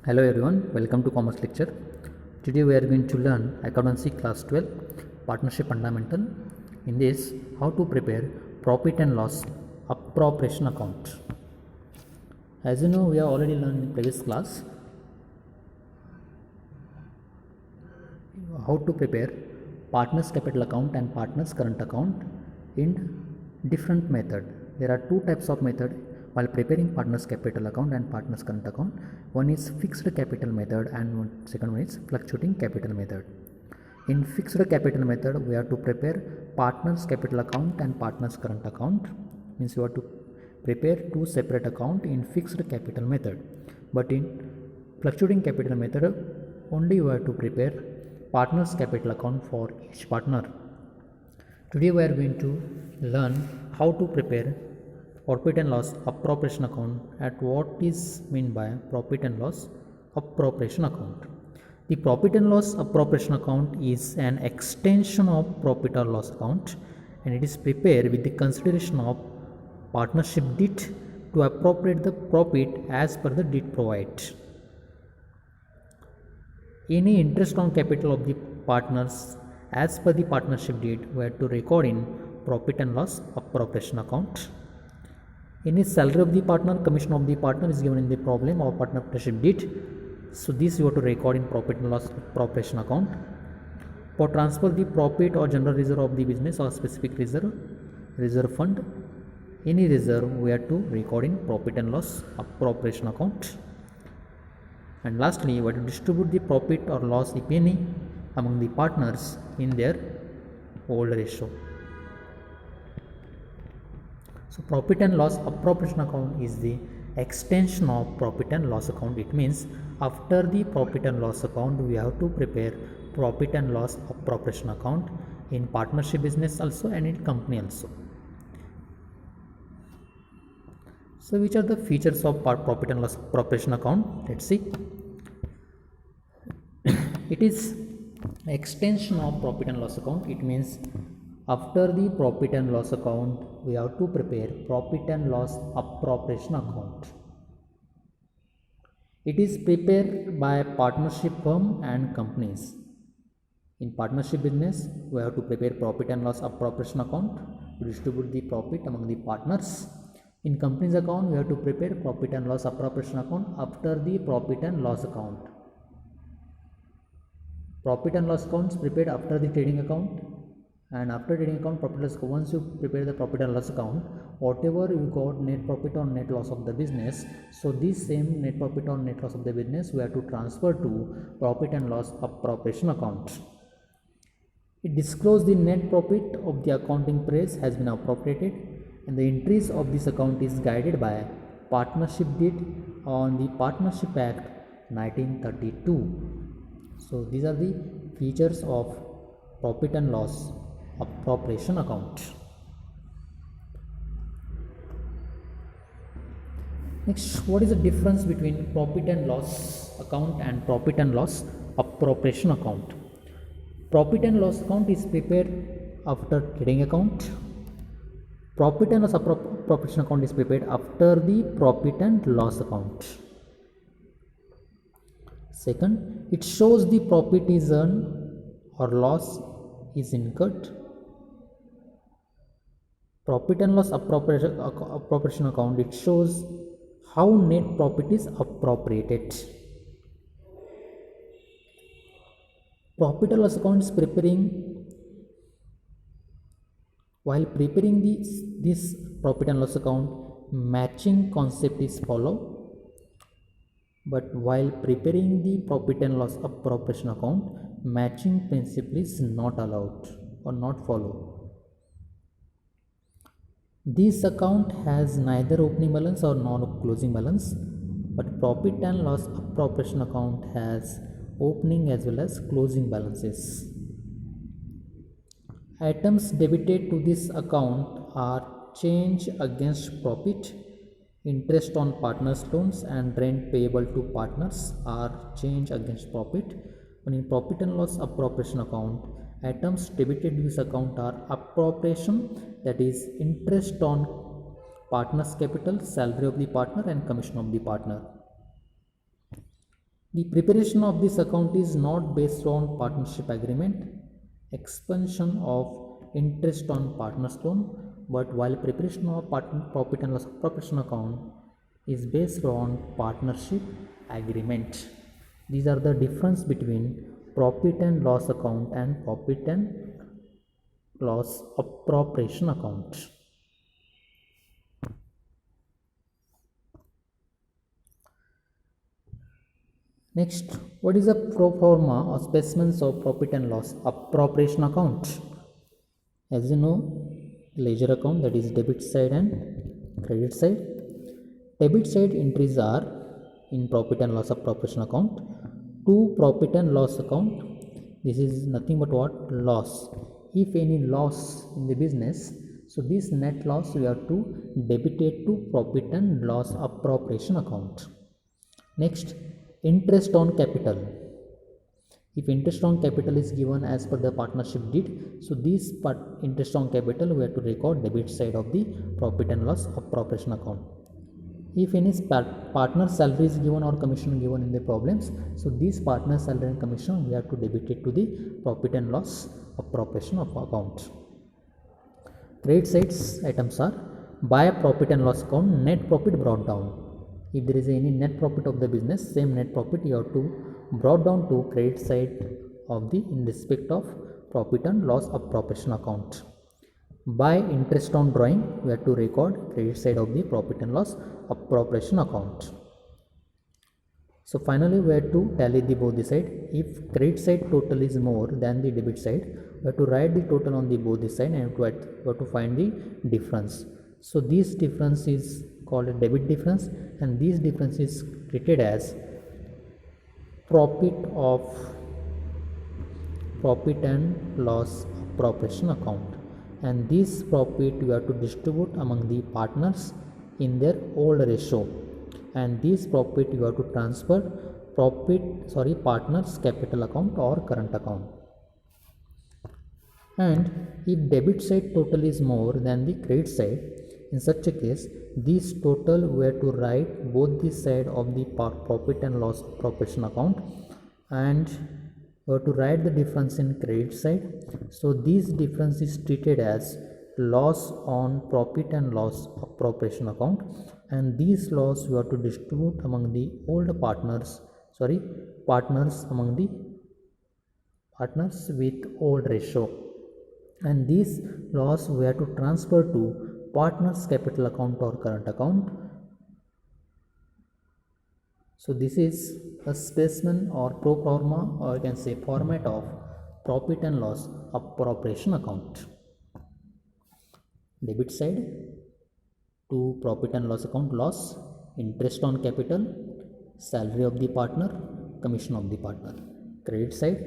Hello everyone, welcome to Commerce lecture. Today we are going to learn Accountancy class 12 Partnership Fundamental. In this, how to prepare profit and loss appropriation account. As you know, we have already learned in previous class how to prepare partners capital account and partners current account in different method. There are two types of method while preparing partners capital account and partners current account. One is fixed capital method and second one is fluctuating capital method. In fixed capital method, we have to prepare partners capital account and partners current account. Means you have to prepare two separate account in fixed capital method. But in fluctuating capital method, only you have to prepare partners capital account for each partner. Today we are going to learn how to prepare profit and loss appropriation account at what is meant by profit and loss appropriation account. The profit and loss appropriation account is an extension of profit or loss account, and it is prepared with the consideration of partnership deed to appropriate the profit as per the deed provided. Any interest on capital of the partners as per the partnership deed we have to record in profit and loss appropriation account. Any salary of the partner, commission of the partner is given in the problem or partnership deed. So this you have to record in profit and loss appropriation account. For transfer the profit or general reserve of the business or specific reserve fund, any reserve we have to record in profit and loss appropriation account. And lastly, we have to distribute the profit or loss, if any, among the partners in their old ratio. So profit and loss appropriation account is the extension of profit and loss account. It means after the profit and loss account, we have to prepare profit and loss appropriation account in partnership business also and in company also. So which are the features of profit and loss appropriation account? Let's see. It is extension of profit and loss account. It means after the profit and loss account, we have to prepare profit and loss appropriation account. It is prepared by partnership firm and companies. In partnership business, we have to prepare profit and loss appropriation account to distribute the profit among the partners. In company's account, we have to prepare profit and loss appropriation account after the profit and loss account. Profit and loss accounts prepared after the trading account, and after trading account profit and loss account, once you prepare the profit and loss account, whatever you got net profit or net loss of the business, so this same net profit or net loss of the business we have to transfer to profit and loss appropriation account. It discloses the net profit of the accounting price has been appropriated, and the entries of this account is guided by partnership deed on the Partnership Act 1932. So these are the features of profit and loss appropriation account. Next, what is the difference between profit and loss account and profit and loss appropriation account? Profit and loss account is prepared after trading account. Profit and loss appropriation account is prepared after the profit and loss account. Second, it shows the profit is earned or loss is incurred. Profit and loss appropriation account, it shows how net profit is appropriated. Profit and loss account is preparing, while preparing this profit and loss account, matching concept is followed. But while preparing the profit and loss appropriation account, matching principle is not allowed or not followed. This account has neither opening balance or non-closing balance, but profit and loss appropriation account has opening as well as closing balances. Items debited to this account are change against profit, interest on partners' loans, and rent payable to partners are change against profit. When in profit and loss appropriation account, items debited to this account are appropriation, that is interest on partners' capital, salary of the partner, and commission of the partner. The preparation of this account is not based on partnership agreement, expansion of interest on partner's loan, but while preparation of profit and loss appropriation account is based on partnership agreement. These are the difference between profit and loss account and profit and loss appropriation account. Next, what is a pro forma or specimens of profit and loss appropriation account? As you know, ledger account, that is debit side and credit side. Debit side entries are in profit and loss appropriation account to profit and loss account. This is nothing but what? Loss. If any loss in the business, so this net loss we have to debit it to profit and loss appropriation account. Next, interest on capital. If interest on capital is given as per the partnership deed, so this interest on capital we have to record debit side of the profit and loss appropriation account. If any partner salary is given or commission given in the problems, so this partner salary and commission we have to debit it to the profit and loss appropriation of account. Credit sides items are by profit and loss account, net profit brought down. If there is any net profit of the business, same net profit you have to brought down to credit side of the in respect of profit and loss appropriation account. By interest on drawing, we have to record credit side of the profit and loss appropriation account. So finally, we have to tally the both the side. If credit side total is more than the debit side, we have to write the total on the both the side and we have to find the difference. So this difference is called a debit difference, and this difference is treated as profit and loss appropriation account, and this profit you have to distribute among the partners in their old ratio, and this profit you have to transfer partners capital account or current account. And if debit side total is more than the credit side, in such a case this total we have to write both the side of the profit and loss appropriation account, and we have to write the difference in credit side. So this difference is treated as loss on profit and loss appropriation account, and these loss we have to distribute among the old partners among the partners with old ratio, and this loss we have to transfer to partners capital account or current account. So this is a specimen or pro forma, or you can say format of profit and loss appropriation account. Debit side to profit and loss account, loss, interest on capital, salary of the partner, commission of the partner. Credit side,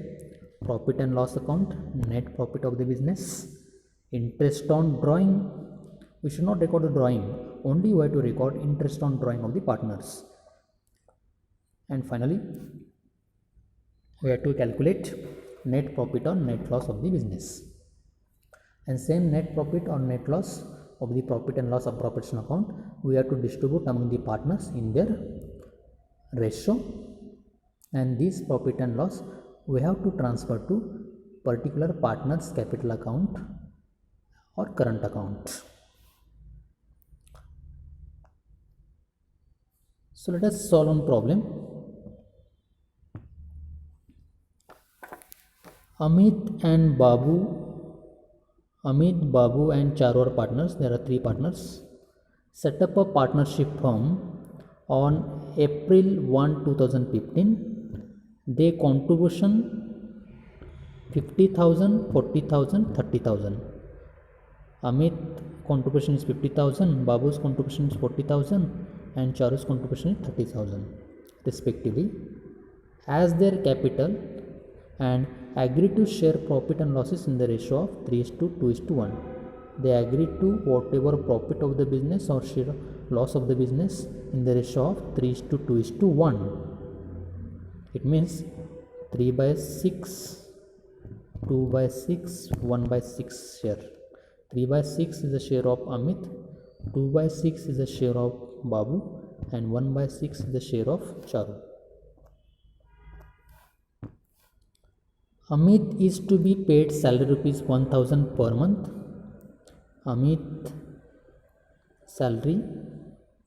profit and loss account, net profit of the business, interest on drawing. We should not record the drawing, only we have to record interest on drawing of the partners. And finally, we have to calculate net profit or net loss of the business. And same net profit or net loss of the profit and loss appropriation account we have to distribute among the partners in their ratio, and this profit and loss we have to transfer to particular partners capital account or current account. So let us solve one problem. Amit, Babu and Charu are partners. There are three partners. Set up a partnership firm on April 1, 2015. They contribution 50,000, 40,000, 30,000. Amit contribution is 50,000, Babu's contribution is 40,000, and Charu's contribution is 30,000 respectively as their capital, and agreed to share profit and losses in the ratio of 3:2:1. They agreed to whatever profit of the business or share loss of the business in the ratio of 3:2:1. It means 3/6, 2/6, 1/6 share. 3/6 is the share of Amit, 2/6 is the share of Babu, and 1/6 is the share of Charu. Amit is to be paid salary rupees 1000 per month. Amit salary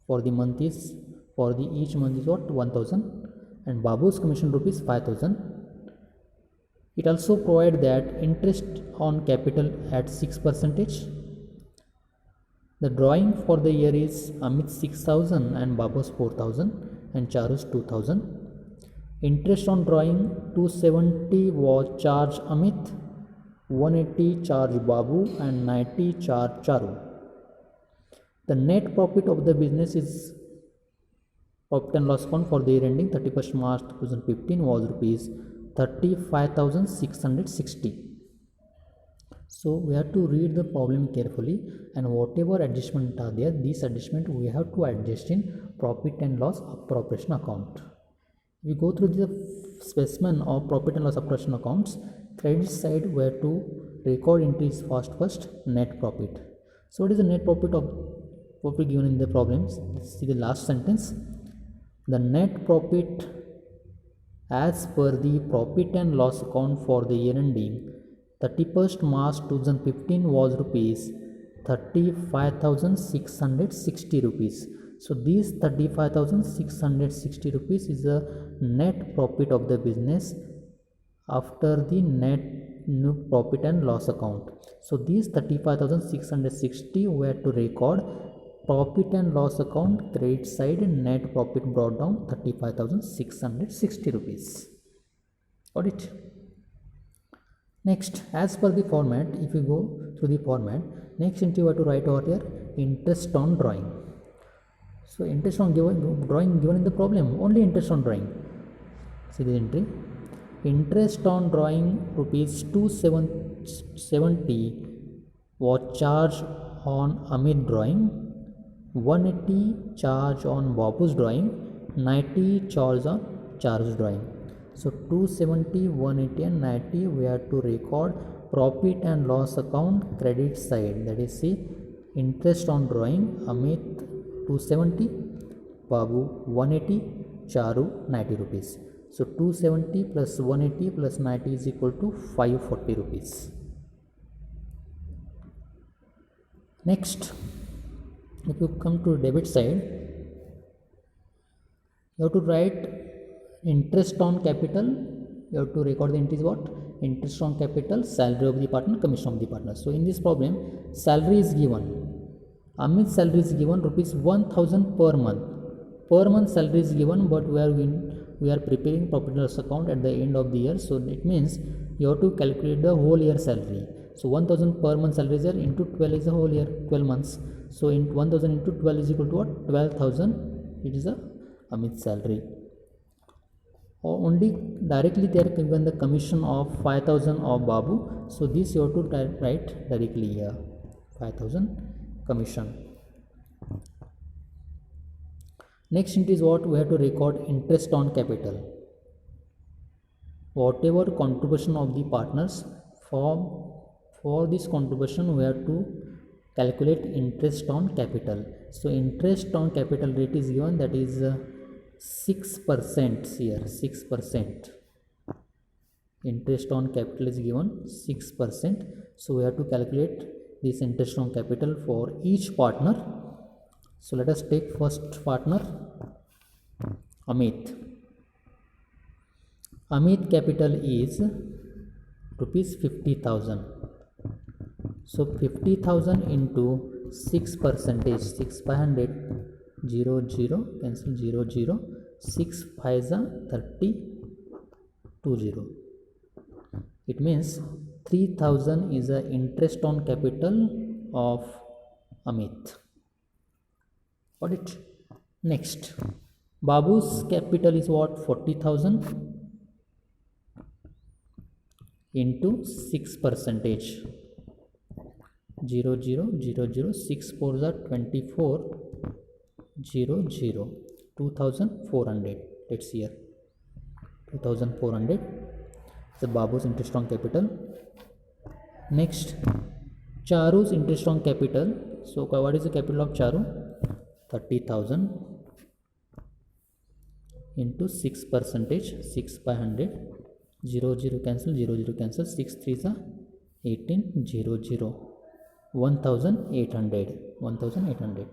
for the month is, for the each month is what, 1000, and Babu's commission rupees 5000. It also provides that interest on capital at 6%. The drawing for the year is Amit 6000 and Babu's 4000 and Charu's 2000. Interest on drawing 270 was charged Amit, 180 charged Babu and 90 charged Charu. The net profit of the business is profit and loss account for the year ending 31st March 2015 was rupees 35,660. So we have to read the problem carefully, and whatever adjustment are there, these adjustment we have to adjust in profit and loss appropriation account. We go through the specimen of profit and loss appropriation accounts. Credit side we have to record entries first net profit. So what is the net profit of profit given in the problems? Let's see the last sentence. The net profit as per the profit and loss account for the year ending 31st March 2015 was rupees 35,660 rupees. So these 35,660 rupees is the net profit of the business after the net new profit and loss account. So these 35,660 were to record profit and loss account credit side, net profit brought down 35,660 rupees. Got it? Next, as per the format, if you go through the format, next entry you have to write over here interest on drawing. So interest on drawing given in the problem, only interest on drawing. See the entry, interest on drawing rupees 270 was charged on Amit drawing, 180 charge on Babu's drawing, 90 charge on Charu's drawing. So 270, 180 and 90 we have to record profit and loss account credit side, that is see interest on drawing Amit 270, Babu 180, Charu 90 rupees. So 270 plus 180 plus 90 is equal to 540 rupees. Next, if you come to debit side, you have to write interest on capital. You have to record the entries what? Interest on capital, salary of the partner, commission of the partner. So in this problem, salary is given. Amit's salary is given rupees 1000 per month. Per month salary is given, but we are preparing profit and loss account at the end of the year. So it means you have to calculate the whole year salary. So 1000 per month salary is there, into 12 is the whole year, 12 months. So in 1000 into 12 is equal to what? 12,000. It is a Amit's salary. Or only directly they are given the commission of 5,000 of Babu. So this you have to write directly here, 5,000 commission. Next it is what we have to record interest on capital. Whatever contribution of the partners, for this contribution we have to calculate interest on capital. So interest on capital rate is given, that is 6% here, 6%. Interest on capital is given 6%. So we have to calculate this interest on capital for each partner. So let us take first partner, Amit. Amit capital is rupees 50,000. So 50,000 into 6%, 6 by 100, 0 0 cancel 0 0, 6 5 is 30, 20. It means 3,000 is the interest on capital of Amit. Got it? Next, Babu's capital is what? 40,000 into 6%, 0 0 0 0, 6 4s are 24, 0 0, 2,400. Let's see here, 2,400 is the Babu's interest on capital. Next, Charu's interest on capital. So what is the capital of Charu? 30,000 into 6%, 6 by 100, 0 0 cancel, 0 0 cancel, 6 3 is 18, 0 0, 1800, 1800.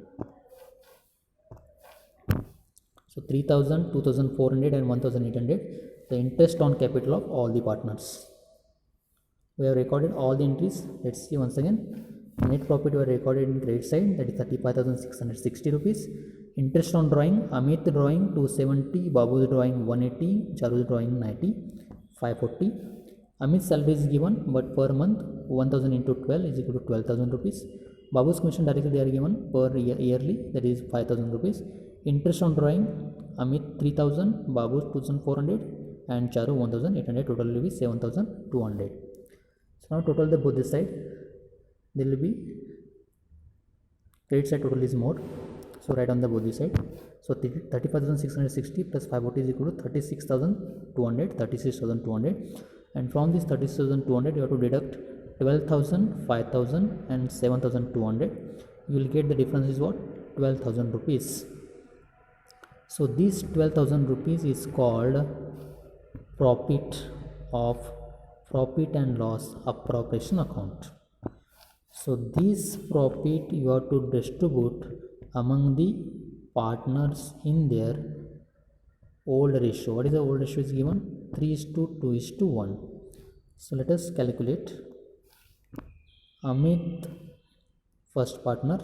So 3000, 2400 and 1800, the interest on capital of all the partners. We have recorded all the entries. Let's see once again. Net profit we have recorded in credit side, that is 35,660 rupees. Interest on drawing, Amit drawing 270, Babu's drawing 180, Charu's drawing 90, 540. Amit's salary is given, but per month 1000 into 12 is equal to 12,000 rupees. Babu's commission directly they are given per yearly, that is 5,000 rupees. Interest on drawing, Amit 3000, Babu 2400 and Charu 1800, total will be 7200. So now total the both this side, there will be credit side total is more, so write on the both this side. So 35,660 plus 540 is equal to 36,200, 36,200, and from this 36,200 you have to deduct 12,000, 5,000 and 7,200. You will get the difference is what? 12,000 rupees. So this 12,000 rupees is called profit and loss appropriation account. So this profit you have to distribute among the partners in their old ratio. What is the old ratio is given? 3:2:1. So let us calculate. Amit, first partner,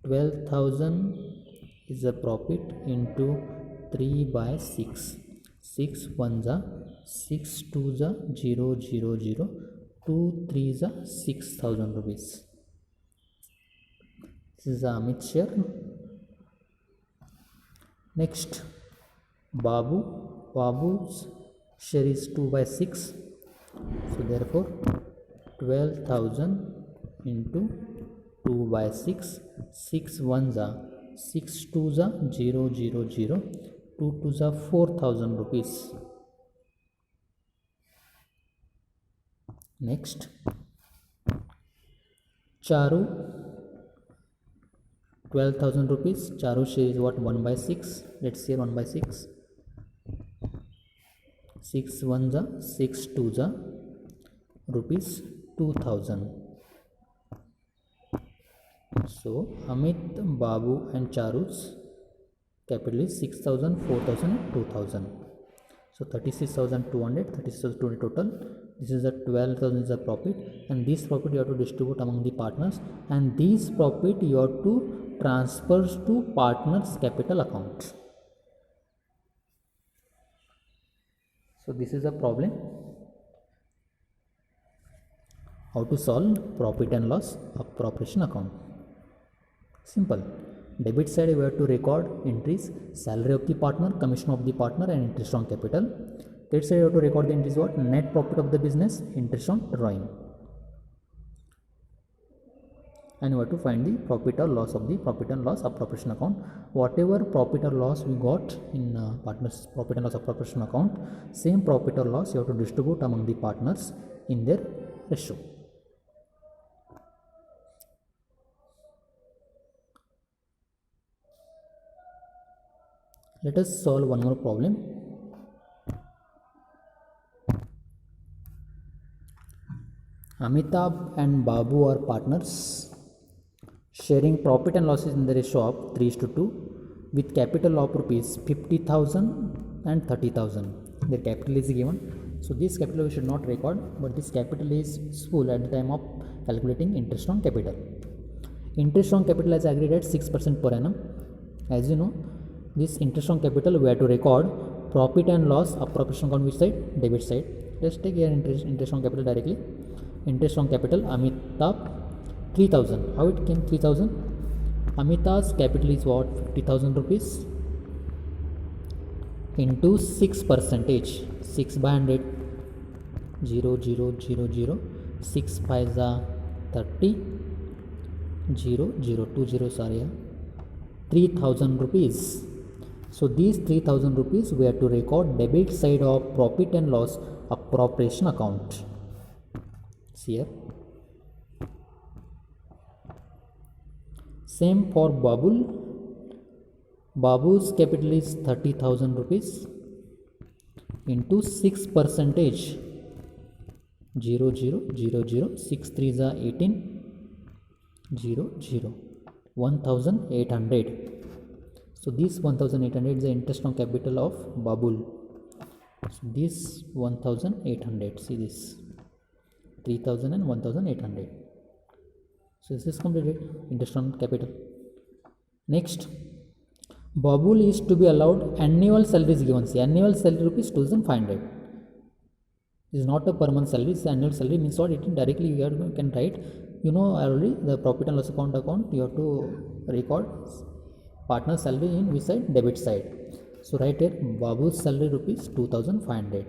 12,000 is the profit into 3/6. 6 1s are 6 2s are 0 0 0, 2 3s are 6,000 rupees. This is Amit's share. Next, Babu's share is 2/6. So therefore 12,000 into 2/6. 6 1s are 6 2s are 0 0 0, 2 2s are 4,000 rupees. Next, Charu, 12,000 rupees. Charu share is what? 1/6. Let's say 1/6. 6 1s are 6 2s are rupees 2,000. So Amit, Babu and Charu's capital is 6,000, 4,000 and 2,000. So 36,200, 36,200 total. This is the 12,000 is the profit, and this profit you have to distribute among the partners, and this profit you have to transfer to partners capital account. So this is a problem. How to solve profit and loss appropriation account? Simple. Debit side we have to record entries: salary of the partner, commission of the partner and interest on capital. Credit side we have to record the entries what? Net profit of the business, interest on drawing, and we have to find the profit or loss of the profit and loss appropriation account. Whatever profit or loss we got in partners profit and loss appropriation account, same profit or loss you have to distribute among the partners in their ratio. Let us solve one more problem. Amitabh and Babu are partners, sharing profit and losses in the ratio of 3:2 with capital of rupees 50,000 and 30,000. Their capital is given. So this capital we should not record, but this capital is full at the time of calculating interest on capital. Interest on capital is agreed at 6% per annum. As you know, this interest on capital we have to record profit and loss appropriation account. Which side? Debit side. Let's take here interest on capital directly. Interest on capital, Amitabh 3,000. How it came 3,000? Amitabh's capital is what? 50,000 rupees into 6%. 6/100, 0 0 0 0, 6 5s are 30, 0 0 2 zeros are here, 3,000 rupees. So these 3,000 rupees we have to record debit side of profit and loss appropriation account. See here. Same for Babul. Babu's capital is 30,000 rupees into 6 percentage 0 0 0 0 6 3s are 18 0 0 1800. So this 1800 is the interest on capital of Babul. So this 1800, see this 3000 and 1800. So this is completed, interest on capital. Next, Babul is to be allowed annual salary is given. See, annual salary rupees 2500 is not a per month salary. It's annual salary means what? It directly you can write. You know already the profit and loss account you have to record partner salary in which side? Debit side. So write here Babu's salary rupees 2500.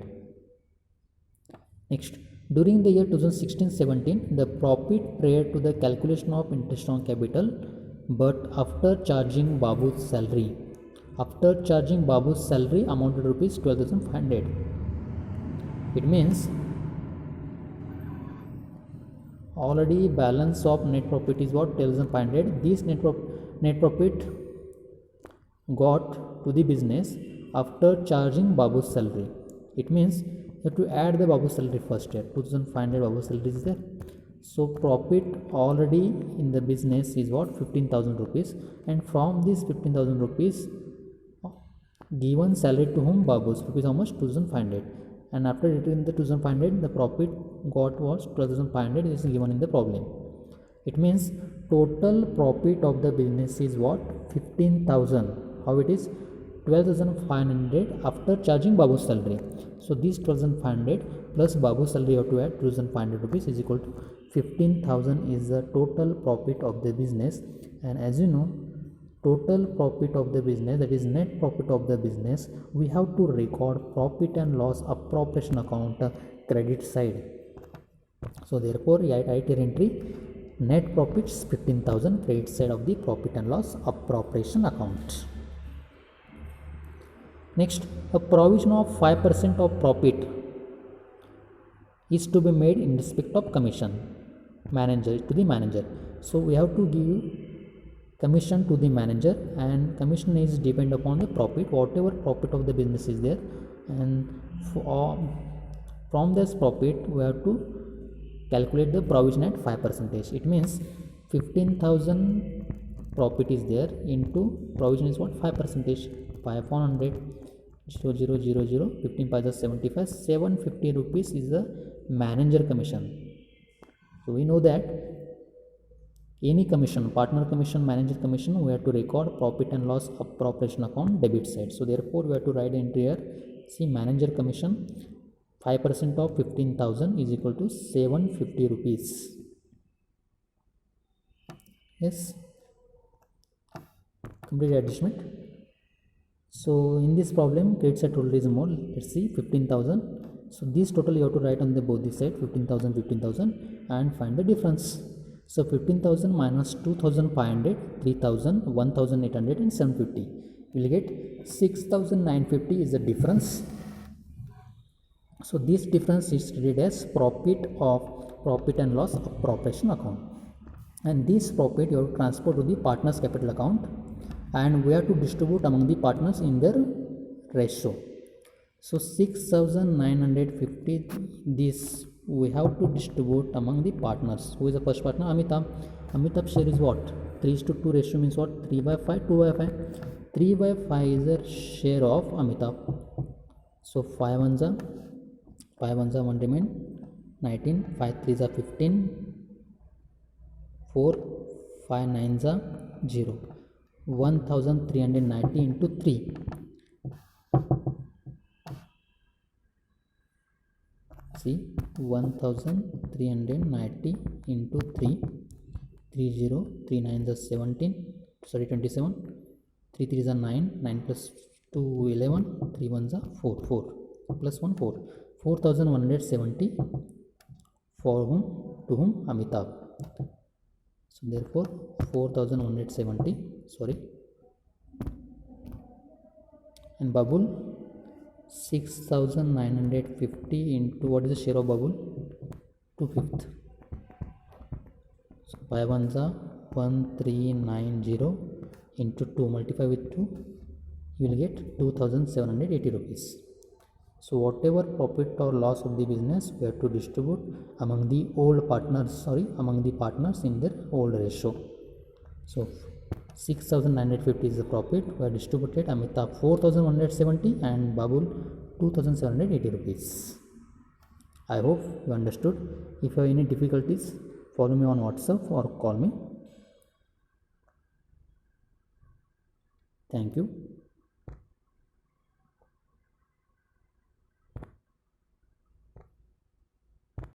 Next, during the year 2016-17, the profit prior to the calculation of interest on capital, but after charging Babu's salary, amounted rupees 12,500. It means already balance of net profit is what? 12,500. This net profit got to the business after charging Babu's salary. It means you have to add the Babu's salary first here. 2,500 Babu's salary is there. So profit already in the business is what? 15,000 rupees, and from this 15,000 rupees given salary to whom? Babu's. Rupees how much? 2,500. And after returning the 2,500, the profit got was 12,500. This is given in the problem. It means total profit of the business is what? 15,000. How it is? 12,500 after charging Babu's salary. So this 12,500 plus Babu's salary you have to add 2,500 rupees is equal to 15,000 is the total profit of the business. And as you know, total profit of the business, that is net profit of the business, we have to record profit and loss appropriation account credit side. So therefore write your entry net profits 15,000 credit side of the profit and loss appropriation account. Next, a provision of 5% of profit is to be made in respect of commission manager to the manager. So we have to give commission to the manager, and commission is depend upon the profit, whatever profit of the business is there, and from this profit we have to calculate the provision at 5%. It means 15,000 profit is there into provision is what? 5%. 5 on 100 0 0 0 0 15 paisa 75, 750 rupees is the manager commission. So we know that any commission, partner commission, manager commission, we have to record profit and loss appropriation account debit side. So therefore we have to write the entry here. See, manager commission 5% of 15,000 is equal to 750 rupees. Yes, complete adjustment. So in this problem, credit side total is more. Let's see, 15,000. So this total you have to write on the both the side, 15,000, 15,000, and find the difference. So 15,000 minus 2,500, 3,000, 1,800, and 750. You will get 6,950 is the difference. So this difference is treated as profit and loss appropriation account, and this profit you have to transfer to the partners capital account, and we have to distribute among the partners in their ratio. So 6,950 this we have to distribute among the partners. Who is the first partner? Amitabh. Amitabh share is what? 3:2 ratio means what? 3/5, 2/5. 3/5 is the share of Amitabh. So 5 ones are 1 remain 19, 5 3s are 15, 4 5 9s are 0. 1,390 into 3. See, 1,390 into 3. 30, 3 9s are 17, sorry 27. 3 3s are 9, 9 plus 2 11, 3 1s are 4, 4 plus 1 4. 4,170 for whom? To whom? Amitabh. So therefore 4,170, sorry, and Babul 6,950 into what is the share of Babul? 2/5. So 5 ones are 1,390 into 2, multiply with 2, you will get 2780 rupees. So whatever profit or loss of the business, we have to distribute among the partners in their old ratio. So 6950 is the profit. We have distributed Amitabh 4170 and Babul 2780 rupees. I hope you understood. If you have any difficulties, follow me on WhatsApp or call me. Thank you.